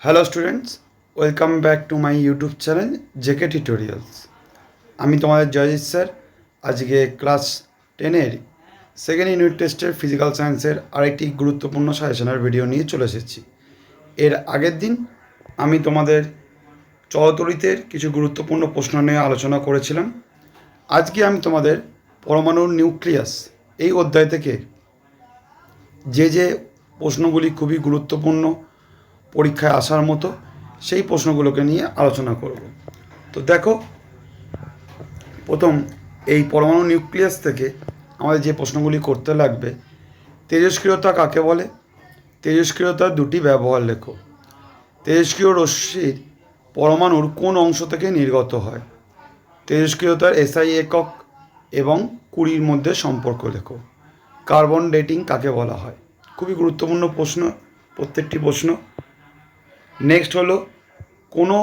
Hello students, welcome back to my YouTube channel JK tutorials. আমি তোমাদের Joyjit sir. আজকে class 10-এর সেকেন্ড ইউনিট টেস্টের ফিজিক্যাল সায়েন্সের আরেকটি গুরুত্বপূর্ণ সাজেশনের ভিডিও নিয়ে চলে এসেছি। এর আগের দিন আমি তোমাদের চলতরিতের কিছু গুরুত্বপূর্ণ প্রশ্ন নিয়ে আলোচনা করেছিলাম। আজকে আমি তোমাদের পরমাণুর নিউক্লিয়াস এই অধ্যায় থেকে যে প্রশ্নগুলি খুবই গুরুত্বপূর্ণ, পরীক্ষায় আসার মতো, সেই প্রশ্নগুলোকে নিয়ে আলোচনা করব। তো দেখো, প্রথম এই পরমাণু নিউক্লিয়াস থেকে আমাদের যে প্রশ্নগুলি করতে লাগবে, তেজস্ক্রিয়তা কাকে বলে? তেজস্ক্রিয়তার দুটি ব্যবহার লেখো। তেজস্ক্রিয় রশ্মির পরমাণুর কোন অংশ থেকে নির্গত হয়? তেজস্ক্রিয়তার এসআই একক এবং কুড়ির মধ্যে সম্পর্ক লেখো। কার্বন ডেটিং কাকে বলা হয়? খুবই গুরুত্বপূর্ণ প্রশ্ন, প্রত্যেকটি প্রশ্ন। নেক্সট হলো, কোনো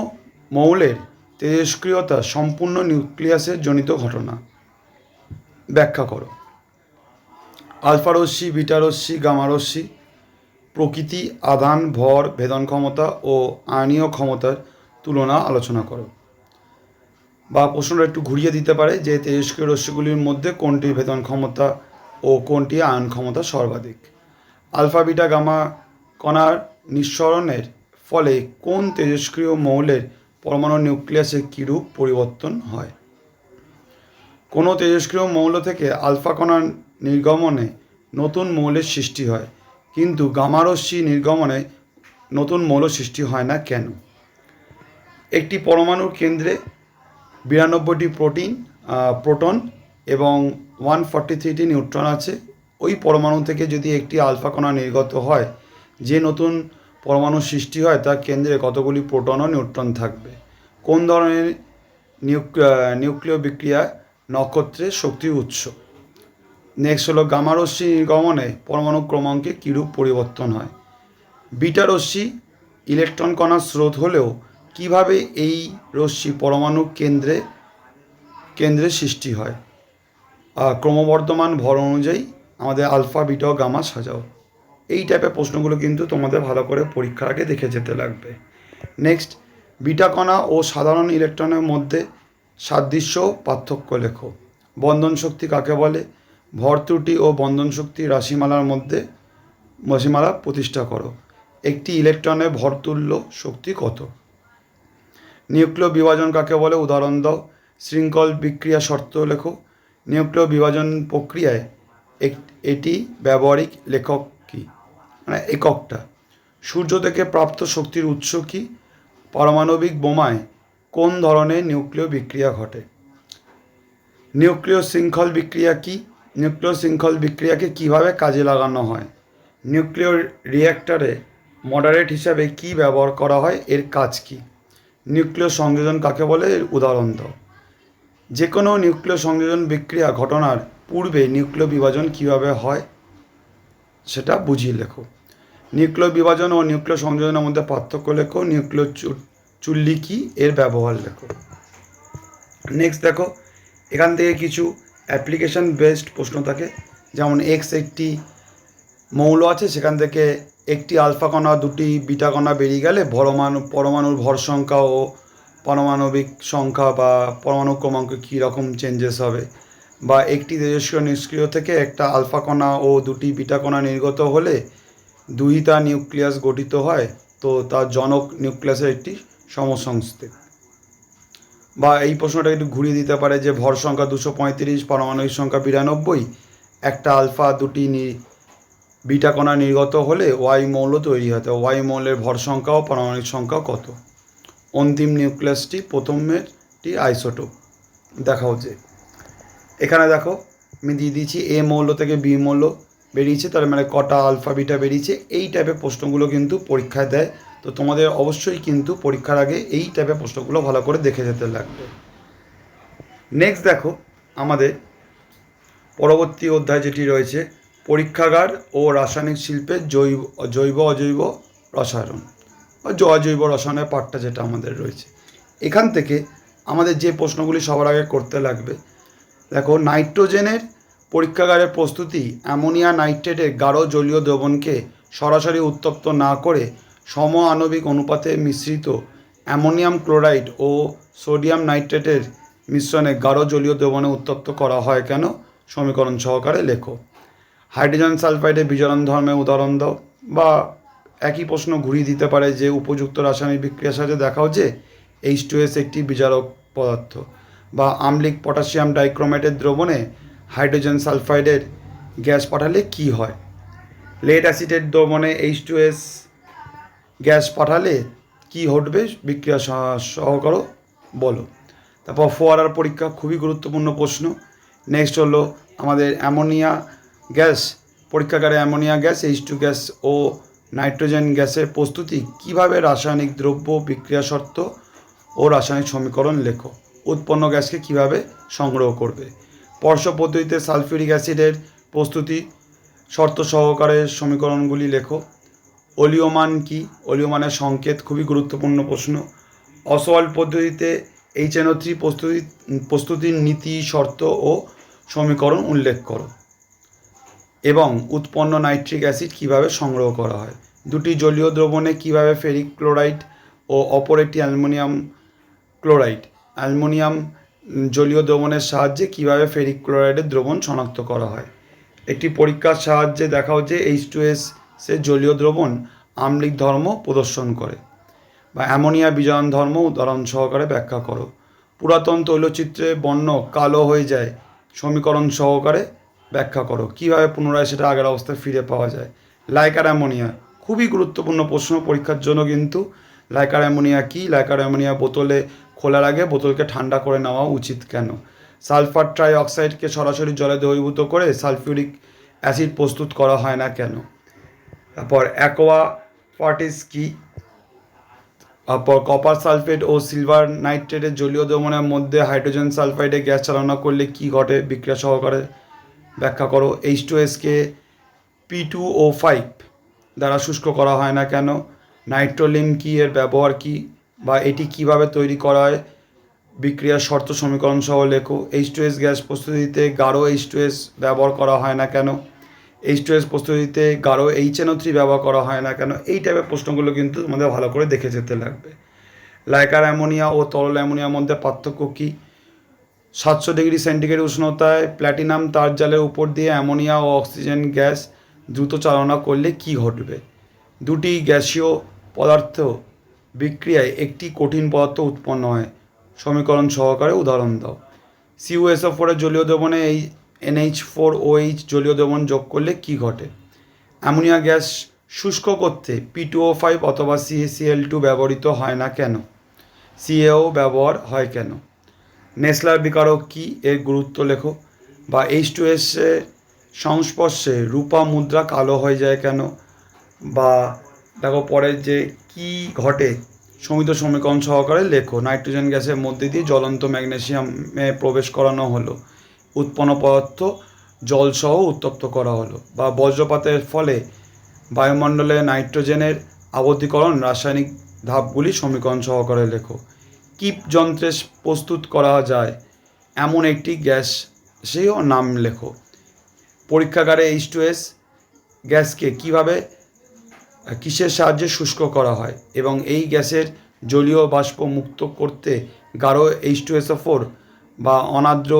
মৌলের তেজস্ক্রিয়তা সম্পূর্ণ নিউক্লিয়াসের জনিত ঘটনা, ব্যাখ্যা করো। আলফা রশ্মি, বিটা রশ্মি, গামা রশ্মি প্রকৃতি, আধান, ভর, ভেদন ক্ষমতা ও আয়নীয় ক্ষমতার তুলনা আলোচনা করো। বা প্রশ্নটা একটু ঘুরিয়ে দিতে পারে যে তেজস্ক্রিয় রশ্মিগুলির মধ্যে কোনটির ভেদন ক্ষমতা ও কোনটি আয়ন ক্ষমতা সর্বাধিক? আলফা বিটা গামা কণার নিঃসরণের ফলে কোন তেজস্ক্রিয় মৌলের পরমাণু নিউক্লিয়াসে কীরূপ পরিবর্তন হয়? কোনো তেজস্ক্রিয় মৌল থেকে আলফা কণার নির্গমনে নতুন মৌলের সৃষ্টি হয়, কিন্তু গামা রশ্মি নির্গমনে নতুন মৌল সৃষ্টি হয় না কেন? একটি পরমাণুর কেন্দ্রে 92টি প্রোটন এবং 143টি নিউট্রন আছে। ওই পরমাণু থেকে যদি একটি আলফা কণা নির্গত হয়, যে নতুন পরমাণু সৃষ্টি হয় তার কেন্দ্রে কতগুলি প্রোটন ও নিউট্রন থাকবে? কোন ধরনের নিউক্লিয় বিক্রিয়া নক্ষত্রের শক্তির উৎস? নেক্সট হলো, গামা রশ্মি নির্গমনে পরমাণু ক্রমাঙ্কে কীরূপ পরিবর্তন হয়? বিটা রশ্মি ইলেকট্রন কণার স্রোত হলেও কিভাবে এই রশ্মি পরমাণু কেন্দ্রে সৃষ্টি হয়? ক্রমবর্ধমান ভর অনুযায়ী আমাদের আলফা বিটা ও গামা সাজাও। এই টাইপের প্রশ্নগুলো কিন্তু তোমাদের ভালো করে পরীক্ষার আগে দেখে যেতে লাগবে। নেক্সট, বিটা কণা ও সাধারণ ইলেকট্রনের মধ্যে সাদৃশ্য পার্থক্য লেখো। বন্ধন শক্তি কাকে বলে? ভর ত্রুটি ও বন্ধন শক্তি রাশিমালা প্রতিষ্ঠা করো। একটি ইলেকট্রনের ভরতুল্য শক্তি কত? নিউক্লিয় বিভাজন কাকে বলে? উদাহরণ দাও। শৃঙ্খল বিক্রিয়া শর্ত লেখো। নিউক্লিয় বিভাজন প্রক্রিয়ায় এটি ব্যবহারিক লেখক কী, মানে এককটা? সূর্য থেকে প্রাপ্ত শক্তির উৎস কী? পারমাণবিক বোমায় কোন ধরনের নিউক্লিয় বিক্রিয়া ঘটে? নিউক্লিয় শৃঙ্খল বিক্রিয়া কী? নিউক্লিয় শৃঙ্খল বিক্রিয়াকে কীভাবে কাজে লাগানো হয়? নিউক্লিয় রিঅ্যাক্টরে মডারেট হিসাবে কী ব্যবহার করা হয়? এর কাজ কী? নিউক্লিয় সংযোজন কাকে বলে? এর উদাহরণ দাও। যে কোনো নিউক্লিয় সংযোজন বিক্রিয়া ঘটনার পূর্বে নিউক্লিয় বিভাজন কীভাবে হয় সেটা বুঝিয়ে লেখো। নিউক্লিয় বিভাজন ও নিউক্লিয় সংযোজনের মধ্যে পার্থক্য লেখো। নিউক্লিয় চুল্লি কী, এর ব্যবহার লেখো। নেক্সট দেখো, এখান থেকে কিছু অ্যাপ্লিকেশান বেসড প্রশ্ন থাকে, যেমন একটি মৌল আছে, সেখান থেকে একটি আলফা কণা দুটি বিটা কণা বেরিয়ে গেলে পরমাণুর ভর সংখ্যা ও পারমাণবিক সংখ্যা বা পরমাণু ক্রমাঙ্ক কী রকম চেঞ্জেস হবে? বা একটি তেজস্ক্রিয় নিষ্ক্রিয় থেকে একটা আলফা কণা ও দুটি বিটা কণা নির্গত হলে দুইটা নিউক্লিয়াস গঠিত হয়, তো তার জনক নিউক্লিয়াসের একটি সমসংস্থিত। বা এই প্রশ্নটা একটু ঘুরিয়ে দিতে পারে যে ভর সংখ্যা 235, পারমাণবিক সংখ্যা 92, একটা আলফা দুটি বিটা কণা নির্গত হলে ওয়াই মৌল তৈরি হয়, তো ওয়াই মৌলের ভর সংখ্যা ও পারমাণবিক সংখ্যা কত? অন্তিম নিউক্লিয়াসটি প্রথমেরটি আইসোটোপ দেখাও। যে এখানে দেখো আমি দিয়ে দিয়েছি এ মৌল থেকে বি মৌল বেরিয়েছে, তার মানে কটা আলফা বিটা বেরিয়েছে। এই টাইপের প্রশ্নগুলো কিন্তু পরীক্ষায় দেয়, তো তোমাদের অবশ্যই কিন্তু পরীক্ষার আগে এই টাইপের প্রশ্নগুলো ভালো করে দেখে যেতে লাগবে। নেক্সট দেখো, আমাদের পরবর্তী অধ্যায় যেটি রয়েছে, পরীক্ষাগার ও রাসায়নিক শিল্পের জৈব অজৈব রসায়ন বা অজৈব রসায়নের পাঠটা যেটা আমাদের রয়েছে, এখান থেকে আমাদের যে প্রশ্নগুলি সবার আগে করতে লাগবে, দেখো, নাইট্রোজেনের পরীক্ষাগারের প্রস্তুতি অ্যামোনিয়া নাইট্রেটের গাঢ় জলীয় দ্রবণকে সরাসরি উত্তপ্ত না করে সম আণবিক অনুপাতে মিশ্রিত অ্যামোনিয়াম ক্লোরাইড ও সোডিয়াম নাইট্রেটের মিশ্রণে গাঢ় জলীয় দ্রবণে উত্তপ্ত করা হয় কেন? সমীকরণ সহকারে লেখো। হাইড্রোজেন সালফাইডের বিজারণ ধর্মের উদাহরণ দাও। বা একই প্রশ্ন ঘুরিয়ে দিতে পারে যে উপযুক্ত রাসায়নিক বিক্রিয়ার সাহায্যে দেখাও যে H2S একটি বিজারক পদার্থ। বা আম্লিক পটাশিয়াম ডাইক্রোমেটের দ্রবণে হাইড্রোজেন সালফাইডের গ্যাস পাঠালে কি হয়? লেড অ্যাসিডের দ্রবণে H2S গ্যাস পাঠালে কি ঘটবে? বিক্রিয়া সহকার বলো। তারপর ফোয়ারার পরীক্ষা, খুবই গুরুত্বপূর্ণ প্রশ্ন। নেক্সট হলো আমাদের অ্যামোনিয়া গ্যাস পরীক্ষাগারে অ্যামোনিয়া গ্যাস, H2 গ্যাস ও নাইট্রোজেন গ্যাসের প্রস্তুতি কিভাবে? রাসায়নিক দ্রব্য, বিক্রিয়া শর্ত ও রাসায়নিক সমীকরণ লেখো। উৎপন্ন গ্যাসকে কিভাবে সংগ্রহ করবে? স্পর্শ পদ্ধতিতে সালফিউরিক অ্যাসিডের প্রস্তুতি শর্ত সহকারে সমীকরণগুলি লেখো। অলিওমান কি? অলিওমানের সংকেত, খুবই গুরুত্বপূর্ণ প্রশ্ন। অসওয়াল্ড পদ্ধতিতে HNO3 প্রস্তুতির নীতি, শর্ত ও সমীকরণ উল্লেখ করো। এবং উৎপন্ন নাইট্রিক অ্যাসিড কিভাবে সংগ্রহ করা হয়? দুটি জলীয় দ্রবণে কিভাবে ফেরিক ক্লোরাইড ও অপর একটি অ্যালুমিনিয়াম ক্লোরাইড অ্যালুমিনিয়াম জলীয় দ্রবণের সাহায্যে কিভাবে ফেরিক ক্লোরাইডের দ্রবণ শনাক্ত করা হয়? একটি পরীক্ষার সাহায্যে দেখাও যে H2S সে জলীয় দ্রবণ আম্লিক ধর্ম প্রদর্শন করে। বা অ্যামোনিয়া বিজারণ ধর্ম উদাহরণ সহকারে ব্যাখ্যা করো। পুরাতন তৈলচিত্রে বর্ণ কালো হয়ে যায়, সমীকরণ সহকারে ব্যাখ্যা করো। কীভাবে পুনরায় সেটা আগের অবস্থায় ফিরে পাওয়া যায়? লাইকার অ্যামোনিয়া, খুবই গুরুত্বপূর্ণ প্রশ্ন পরীক্ষার জন্য কিন্তু। লাইকার অ্যামোনিয়া কী? লাইকার অ্যামোনিয়া বোতলে খোলার আগে বোতলকে ঠান্ডা করে নেওয়া উচিত কেন? সালফার ট্রাই অক্সাইডকে সরাসরি জলে দ্রবীভূত করে সালফিউরিক অ্যাসিড প্রস্তুত করা হয় না কেন? তারপর অ্যাকোয়া ফার্টিস কী? তারপর কপার সালফেট ও সিলভার নাইট্রেটের জলীয় দ্রবণের মধ্যে হাইড্রোজেন সালফাইডে গ্যাস চালনা করলে কি ঘটে? বিক্রিয়া সহকারে ব্যাখ্যা করো। H2Sকে P2O5 দ্বারা শুষ্ক করা হয় না কেন? নাইট্রোলিম কি? এর ব্যবহার কি? বা এটি কিভাবে তৈরি করা হয়? বিক্রিয়ার শর্ত সমীকরণ সহ লেখো। H2S গ্যাস প্রস্তুতিতে গাঢ় H2S ব্যবহার করা হয় না কেন? H2S প্রস্তুতিতে গাঢ় HNO3 ব্যবহার করা হয় না কেন? এই টাইপের প্রশ্নগুলো কিন্তু তোমাদের ভালো করে দেখে যেতে লাগবে। লাইকার অ্যামোনিয়া ও তরল অ্যামোনিয়ার মধ্যে পার্থক্য কী? 700 ডিগ্রি সেন্টিগ্রেড উষ্ণতায় প্ল্যাটিনাম তার জালের উপর দিয়ে অ্যামোনিয়া ও অক্সিজেন গ্যাস দ্রুত চালনা করলে কি ঘটবে? দুটি গ্যাসীয় পদার্থ বিক্রিয়ায় একটি কঠিন পদার্থ উৎপন্ন হয়। সমীকরণ সহকারে উদাহরণ দাও। CuSO4 জলীয় দ্রবণে এই NH4OH জলীয় দ্রবণ যোগ করলে কি ঘটে? অ্যামোনিয়া গ্যাস শুষ্ক করতে P2O5 অথবা CaCl2 ব্যবহৃত হয় না কেন? CaO ব্যবহার হয় কেন? নেসলার বিকারক কী? এর গুরুত্ব লেখো। বা H2S এর সংস্পর্শে রূপা মুদ্রা কালো হয়ে যায় কেন? বা দেখো পরের যে কি ঘটে সমিত সমীকরণ সহকারে লেখো। নাইট্রোজেন গ্যাসের মধ্যে দিয়ে জ্বলন্ত ম্যাগনেসিয়ামে প্রবেশ করানো হলো, উৎপন্ন পদার্থ জলসহ উত্তপ্ত করা হলো। বা বজ্রপাতের ফলে বায়ুমণ্ডলে নাইট্রোজেনের আবদ্ধীকরণ, রাসায়নিক ধাপগুলি সমীকরণ সহকারে লেখো। কিপ যন্ত্রে প্রস্তুত করা যায় এমন একটি গ্যাস সেও নাম লেখো। পরীক্ষাগারে H2S গ্যাসকে কিভাবে কিসের সাহায্যে শুষ্ক করা হয় এবং এই গ্যাসের জলীয় বাষ্প মুক্ত করতে গাঢ় H2SO4 বা অনার্দ্র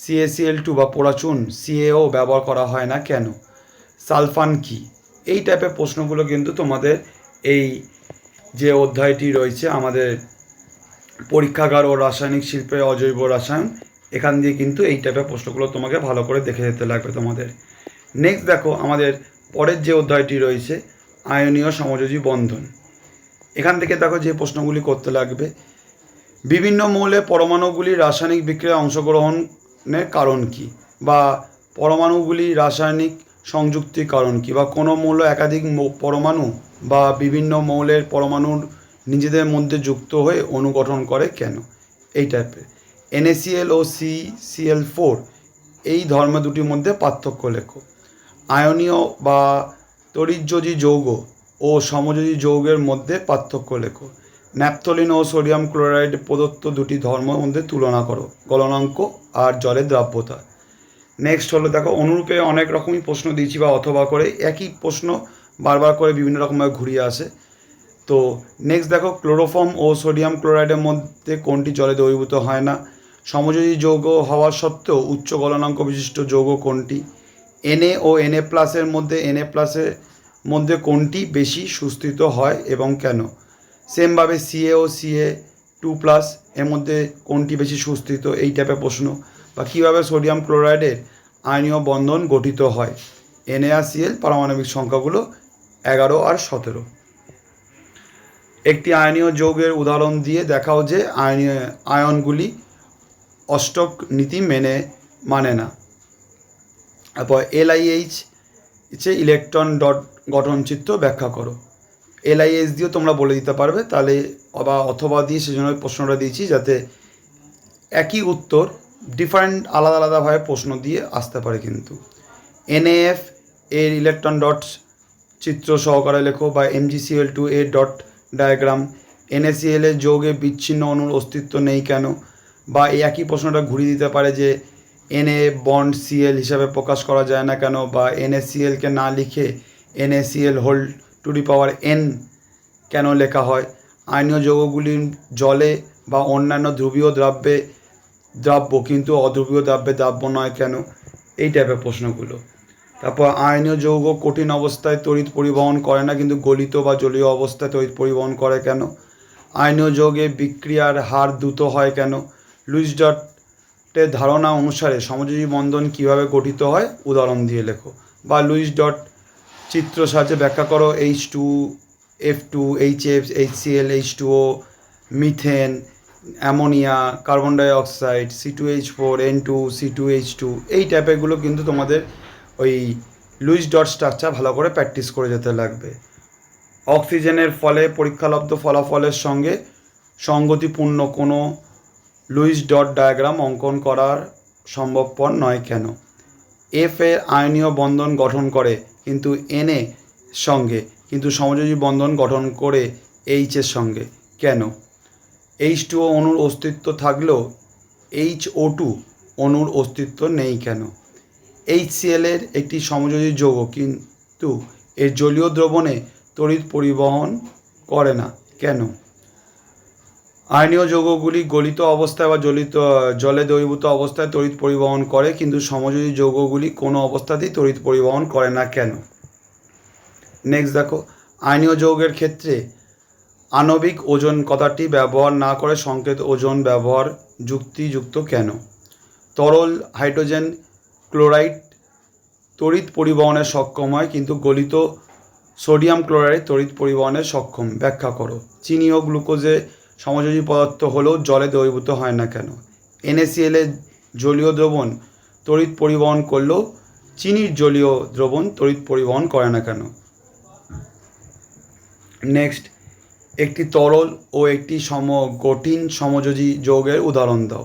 CaCl2 বা পোড়াচুন CaO ব্যবহার করা হয় না কেন? সালফান কি? এই টাইপের প্রশ্নগুলো কিন্তু তোমাদের এই যে অধ্যায়টি রয়েছে আমাদের পরীক্ষাগার ও রাসায়নিক শিল্পে অজৈব রসায়ন, এখান দিয়ে কিন্তু এই টাইপের প্রশ্নগুলো তোমাকে ভালো করে দেখে যেতে লাগবে তোমাদের। নেক্সট দেখো আমাদের পরের যে অধ্যায়টি রয়েছে আয়নীয় সমযোজী বন্ধন। এখান থেকে দেখো যে প্রশ্নগুলি করতে লাগবে, বিভিন্ন মৌলের পরমাণুগুলি রাসায়নিক বিক্রিয়ায় অংশগ্রহণের কারণ কী? বা পরমাণুগুলি রাসায়নিক সংযুক্তির কারণ কী? বা কোনো মৌল একাধিক পরমাণু বা বিভিন্ন মৌলের পরমাণুর নিজেদের মধ্যে যুক্ত হয়ে অণু গঠন করে কেন? এই টাইপের। NaCl ও CCl4 এই ধর্ম দুটির মধ্যে পার্থক্য লেখো। আয়নীয় বা তড়িৎযোজী যৌগ ও সমযোজী যৌগের মধ্যে পার্থক্য লেখো। ন্যাপথলিন ও সোডিয়াম ক্লোরাইড প্রদত্ত দুটি ধর্মের মধ্যে তুলনা করো, গলনাঙ্ক আর জলের দ্রাব্যতা। নেক্সট হলো দেখো অনুরূপে অনেক রকমই প্রশ্ন দিয়েছি বা অথবা করে একই প্রশ্ন বারবার করে বিভিন্ন রকমভাবে ঘুরিয়ে আসে। তো নেক্সট দেখো, ক্লোরোফর্ম ও সোডিয়াম ক্লোরাইডের মধ্যে কোনটি জলে দ্রবীভূত হয় না? সমযোজী যৌগ হওয়া সত্ত্বেও উচ্চ গলনাঙ্ক বিশিষ্ট যৌগ কোনটি? Na ও Na প্লাসের মধ্যে Na প্লাসের মধ্যে কোনটি বেশি সুস্থিত হয় এবং কেন? সেমভাবে Ca ও Ca2+ এর মধ্যে কোনটি বেশি সুস্থিত, এই টাইপের প্রশ্ন। বা কীভাবে সোডিয়াম ক্লোরাইডের আয়নীয় বন্ধন গঠিত হয়? NaCl পারমাণবিক সংখ্যাগুলো 11 আর 17। একটি আয়নীয় যৌগের উদাহরণ দিয়ে দেখাও যে আয়নগুলি অষ্টক নীতি মানে না। তারপর LIH ইলেকট্রন ডট গঠনচিত্র ব্যাখ্যা করো। LIH দিয়েও তোমরা বলে দিতে পারবে, তাহলে অথবা দিয়ে সেজন্য প্রশ্নটা দিয়েছি যাতে একই উত্তর ডিফারেন্ট আলাদা আলাদাভাবে প্রশ্ন দিয়ে আসতে পারে। কিন্তু NaF এর ইলেকট্রন ডট চিত্র সহকারে লেখো, বা MgCl2 এর ডট ডায়াগ্রাম। NaCl এর যৌগে বিচ্ছিন্ন অণুর অস্তিত্ব নেই কেন? বা এই একই প্রশ্নটা ঘুরিয়ে দিতে পারে যে Na বন্ড Cl হিসাবে প্রকাশ করা যায় না কেন? বা NaClকে না লিখে NaCl whole to the power n কেন লেখা হয়? আয়নীয় যৌগগুলি জলে বা অন্যান্য ধ্রুবীয় দ্রব্যে দ্রাব্য কিন্তু অধ্রুবীয় দ্রব্যে দ্রাব্য নয় কেন? এই টাইপের প্রশ্নগুলো। তারপর আয়নীয় যৌগ কঠিন অবস্থায় তড়িৎ পরিবহন করে না কিন্তু গলিত বা জলীয় অবস্থায় তড়িৎ পরিবহন করে কেন? আয়নীয় যৌগে বিক্রিয়ার হার দ্রুত হয় কেন? লুইস ডটের ধারণা অনুসারে সমযোজী বন্ধন কীভাবে গঠিত হয়, উদাহরণ দিয়ে লেখো। বা লুইস ডট চিত্র সাহায্যে ব্যাখ্যা করো H2F2 HF HCl H2O methane ammonia carbon dioxide C2H4 N2 C2H2 এই টাইপেরগুলো কিন্তু তোমাদের ওই লুইস ডট স্ট্রাকচার ভালো করে প্র্যাকটিস করে যেতে লাগবে। অক্সিজেনের ফলে পরীক্ষালব্ধ ফলাফলের সঙ্গে সঙ্গতিপূর্ণ কোনো লুইস ডট ডায়াগ্রাম অঙ্কন করার সম্ভবপর নয় কেন? F এর আয়নীয় বন্ধন গঠন করে কিন্তু Na সঙ্গে, কিন্তু সমযোজী বন্ধন গঠন করে H এর সঙ্গে কেন? H2O অণুর অস্তিত্ব থাকলেও HO2 অণুর অস্তিত্ব নেই কেন? HCl এর একটি সমযোজী যৌগ কিন্তু এর জলীয় দ্রবণে তড়িৎ পরিবহন করে না কেন? আয়নীয় যৌগগুলি গলিত অবস্থায় বা জলে দ্রবীভূত অবস্থায় তড়িৎ পরিবহন করে কিন্তু সমযোজী যৌগগুলি কোনো অবস্থাতেই তড়িৎ পরিবহন করে না কেন? নেক্সট দেখো, আয়নীয় যৌগের ক্ষেত্রে আণবিক ওজন কথাটি ব্যবহার না করে সংকেত ওজন ব্যবহার যুক্তিযুক্ত কেন? তরল হাইড্রোজেন ক্লোরাইড তড়িৎ পরিবহনে সক্ষম হয় কিন্তু গলিত সোডিয়াম ক্লোরাইড তড়িৎ পরিবহনে সক্ষম, ব্যাখ্যা করো। চিনি ও গ্লুকোজে সমযোজী পদার্থ হলেও জলে দ্রবীভূত হয় না কেন? NaCl এর জলীয় দ্রবণ তড়িৎ পরিবহন করলেও চিনির জলীয় দ্রবণ তড়িৎ পরিবহন করে না কেন? নেক্সট, একটি তরল ও একটি কঠিন সমযোজী যৌগের উদাহরণ দাও।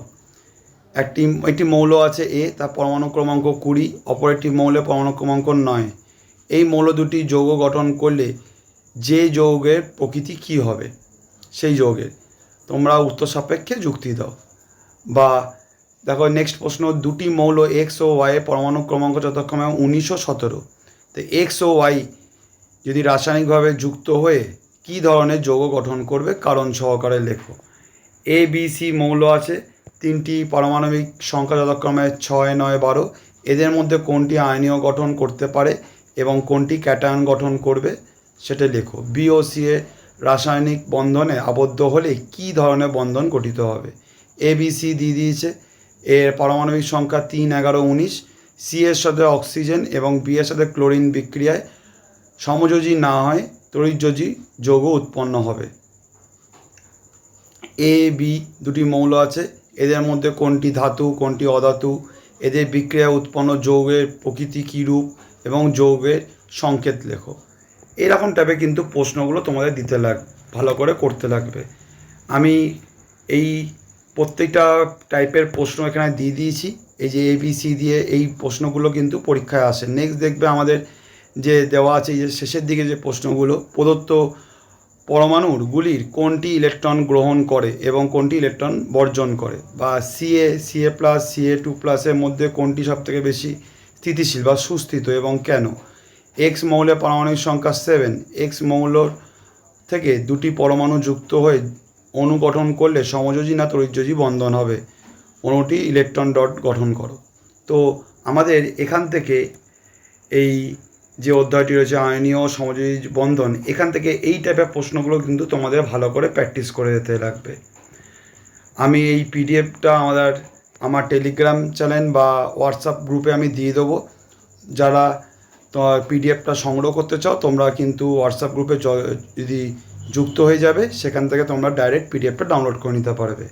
একটি মৌল আছে A, তার পরমাণু ক্রমাঙ্ক 20, অপর একটি মৌলের পরমাণু ক্রমাঙ্ক 9। এই মৌল দুটি যৌগ গঠন করলে যে যৌগের প্রকৃতি কী হবে সেই যৌগের? তোমরা উত্তর সাপেক্ষে যুক্তি দাও। বা দেখো নেক্সট প্রশ্ন, দুটি মৌল X ও Y এর পরমাণু ক্রমাঙ্ক যথাক্রমে 19 ও 17। তো X ও Y যদি রাসায়নিকভাবে যুক্ত হয়ে কী ধরনের যৌগ গঠন করবে কারণ সহকারে লেখো। ABC মৌল আছে, তিনটি পারমাণবিক সংখ্যা যথাক্রমে 6, 9, 12। এদের মধ্যে কোনটি আয়নীয় গঠন করতে পারে এবং কোনটি ক্যাটায়ন গঠন করবে সেটা লেখো। B ও C এ রাসায়নিক বন্ধনে আবদ্ধ হলে কী ধরনের বন্ধন গঠিত হবে? ABC দিয়ে দিয়েছে, এর পারমাণবিক সংখ্যা 3, 11, 19। C এর সাথে অক্সিজেন এবং B এর সাথে ক্লোরিন বিক্রিয়ায় সমযোজী না হয় তড়িৎযোজী যৌগ উৎপন্ন হবে। A, B দুটি মৌল আছে, এদের মধ্যে কোনটি ধাতু কোনটি অধাতু, এদের বিক্রিয়ায় উৎপন্ন যৌগের প্রকৃতি কী রূপ এবং যৌগের সংকেত লেখো। এরকম টাইপে কিন্তু প্রশ্নগুলো তোমাদের দিতে ভালো করে করতে লাগবে। আমি এই প্রত্যেকটা টাইপের প্রশ্ন এখানে দিয়ে দিয়েছি। এই যে ABC দিয়ে এই প্রশ্নগুলো কিন্তু পরীক্ষায় আসে। নেক্সট দেখবে আমাদের যে দেওয়া আছে এই যে শেষের দিকে যে প্রশ্নগুলো, প্রদত্ত পরমাণুগুলির কোনটি ইলেকট্রন গ্রহণ করে এবং কোনটি ইলেকট্রন বর্জন করে? বা Ca+, Ca2+ এর মধ্যে কোনটি সবথেকে বেশি স্থিতিশীল বা সুস্থিত এবং কেন? X মৌলের পারমাণবিক সংখ্যা 7, X মৌলর থেকে দুটি পরমাণু যুক্ত হয়ে অণু গঠন করলে সমযোজী না তড়িৎযোজী বন্ধন হবে। অণুটি ইলেকট্রন ডট গঠন করো। তো আমাদের এখান থেকে এই যে অধ্যায়টি রয়েছে আয়নীয় সমযোজী বন্ধন, এখান থেকে এই টাইপের প্রশ্নগুলো কিন্তু তোমাদের ভালো করে প্র্যাকটিস করে যেতে লাগবে। আমি এই পিডিএফটা আমার টেলিগ্রাম চ্যানেল বা হোয়াটসঅ্যাপ গ্রুপে আমি দিয়ে দেবো। যারা পিডিএফটা সংগ্রহ করতে চাও তোমরা কিন্তু হোয়াটসঅ্যাপ গ্রুপে যদি যুক্ত হয়ে যাবে, সেখান থেকে তোমরা ডাইরেক্ট পিডিএফটা ডাউনলোড করে নিতে পারবে।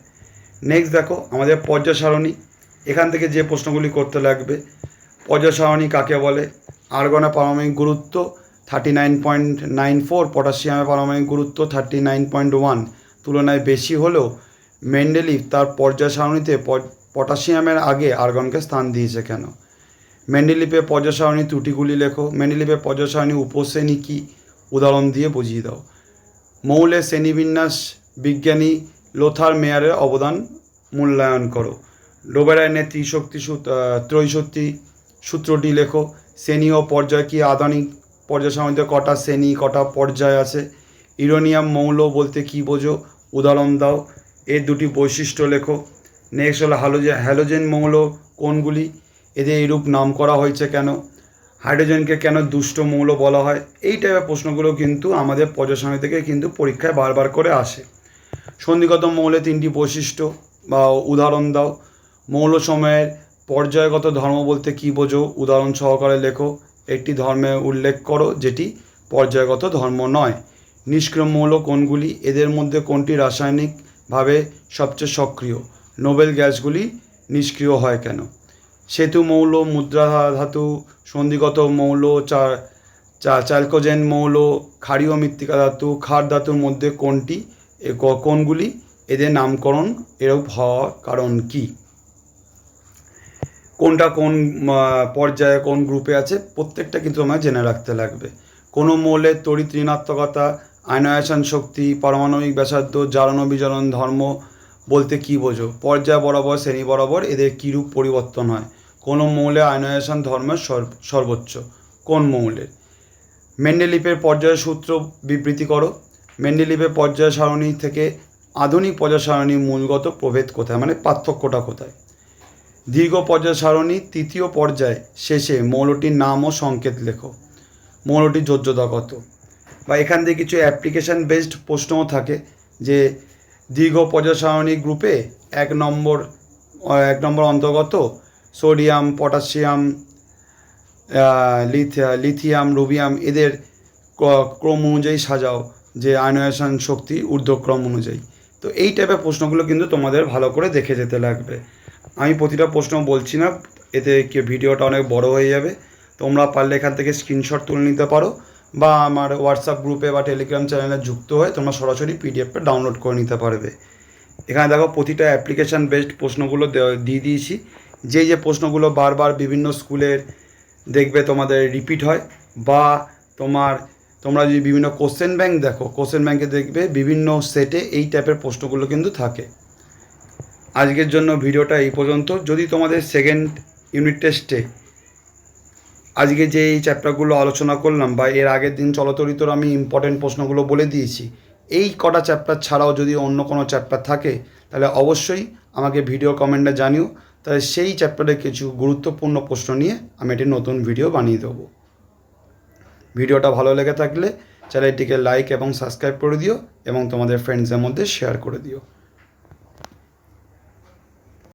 নেক্সট দেখো আমাদের পর্যায় সারণী। এখান থেকে যে প্রশ্নগুলি করতে লাগবে, পর্যায় সারণী কাকে বলে? আর্গনের পারমাণবিক গুরুত্ব 39.94, পটাশিয়ামের পারমাণবিক গুরুত্ব 39.1 তুলনায় বেশি হলেও মেন্ডেলিভ তার পর্যায় সারণীতে পটাশিয়ামের আগে আর্গনকে স্থান দিয়েছে কেন? মেন্ডেলিভের পর্যায় সারণী ত্রুটিগুলি লেখো। মেন্ডেলিভের পর্যায় সারণী উপশ্রেণী কী, উদাহরণ দিয়ে বুঝিয়ে দাও। মৌলের শ্রেণীবিন্যাস বিজ্ঞানী লোথার মেয়ারের অবদান মূল্যায়ন করো। ডোবেরাইনের ত্রৈশক্তি সূত্রটি লেখো। শ্রেণী ও পর্যায় কি? আধুনিক পর্যায় সারণীতে কটা শ্রেণী কটা পর্যায় আছে? ইউরেনিয়াম মৌল বলতে কী বোঝো, উদাহরণ দাও। এর দুটি বৈশিষ্ট্য লেখো। নেক্সট হলো হ্যালোজেন মৌল কোনগুলি? এদের এইরূপ নাম করা হয়েছে কেন? হাইড্রোজেনকে কেন দুষ্ট মৌল বলা হয়? এই টাইপের প্রশ্নগুলো কিন্তু আমাদের পর্যায় সারণী থেকে কিন্তু পরীক্ষায় বারবার করে আসে। সন্ধিগত মৌলের তিনটি বৈশিষ্ট্য বা উদাহরণ দাও। মৌল সময়ের পর্যায়গত ধর্ম বলতে কী বোঝো, উদাহরণ সহকারে লেখো। একটি ধর্মে উল্লেখ করো যেটি পর্যায়গত ধর্ম নয়। নিষ্ক্রিয় মৌল কোনগুলি? এদের মধ্যে কোনটি রাসায়নিকভাবে সবচেয়ে সক্রিয়? নোবেল গ্যাসগুলি নিষ্ক্রিয় হয় কেন? সেতু মৌল, মুদ্রা ধাতু, সন্ধিগত মৌল, চালকোজেন মৌল, ক্ষারীয় মৃত্তিকা ধাতু, ক্ষার ধাতুর মধ্যে কোনগুলি? এদের নামকরণ এরূপ হওয়ার কারণ কি? কোনটা কোন পর্যায়ে কোন গ্রুপে আছে প্রত্যেকটা কিন্তু আমায় জেনে রাখতে লাগবে। কোনো মৌলের তড়িৎ ঋণাত্মকতা, আয়নায়ন শক্তি, পারমাণবিক ব্যাসার্ধ, জ্বালন বিজারণ ধর্ম বলতে কী বোঝো? পর্যায় বরাবর শ্রেণী বরাবর এদের কীরূপ পরিবর্তন হয়? কোনো মৌলে আয়নায়ন ধর্মের সর্বোচ্চ? কোন মৌলের? মেন্ডেলিভের পর্যায় সূত্র বিবৃতি করো। মেন্ডেলিভের পর্যায় সারণী থেকে আধুনিক পর্যায় সারণীর মূলগত প্রভেদ কোথায়, মানে পার্থক্যটা কোথায়? দীর্ঘ পর্যায় সারণী তৃতীয় পর্যায় শেষে মৌলটির নাম ও সংকেত লেখো। মৌলটির যোজ্যতা কত? বা এখান থেকে কিছু অ্যাপ্লিকেশান বেসড প্রশ্নও থাকে যে দীর্ঘ পর্যায় সারণী গ্রুপে এক নম্বর অন্তর্গত সোডিয়াম, পটাশিয়াম, লিথিয়াম, রুবিয়াম এদের ক্রম অনুযায়ী সাজাও, যে আয়নায়ন শক্তি ঊর্ধ্বক্রম অনুযায়ী। তো এই টাইপের প্রশ্নগুলো কিন্তু তোমাদের ভালো করে দেখে যেতে লাগবে। আমি প্রতিটা প্রশ্ন বলছি না, এতে ভিডিওটা অনেক বড় হয়ে যাবে। তোমরা পারলে এখান থেকে স্ক্রিনশট তুলে নিতে পারো বা আমার হোয়াটসঅ্যাপ গ্রুপে বা টেলিগ্রাম চ্যানেলে যুক্ত হয়ে তোমরা সরাসরি পিডিএফটা ডাউনলোড করে নিতে পারবে। এখানে দেখো প্রতিটা অ্যাপ্লিকেশান বেসড প্রশ্নগুলো দিয়ে দিয়েছি। যে প্রশ্নগুলো বারবার বিভিন্ন স্কুলের দেখবে তোমাদের রিপিট হয়, বা তোমরা যদি বিভিন্ন কোশ্চেন ব্যাংক দেখো, কোশ্চেন ব্যাংকে দেখবে বিভিন্ন সেটে এই টাইপের প্রশ্নগুলো কিন্তু থাকে। আজকের জন্য ভিডিওটা এই পর্যন্ত। যদি তোমাদের সেকেন্ড ইউনিট টেস্টে আজকে যে এই চ্যাপ্টারগুলো আলোচনা করলাম বা এর আগের দিন চলতরিতর আমি ইম্পর্টেন্ট প্রশ্নগুলো বলে দিয়েছি, এই কটা চ্যাপ্টার ছাড়াও যদি অন্য কোনো চ্যাপ্টার থাকে তাহলে অবশ্যই আমাকে ভিডিও কমেন্টে জানিও। তাহলে সেই চ্যাপ্টারে কিছু গুরুত্বপূর্ণ প্রশ্ন নিয়ে আমি একটি নতুন ভিডিও বানিয়ে দেবো। ভিডিওটা ভালো লেগে থাকলে চ্যানেলটিকে লাইক এবং সাবস্ক্রাইব করে দিও এবং তোমাদের ফ্রেন্ডসদের মধ্যে শেয়ার করে দিও।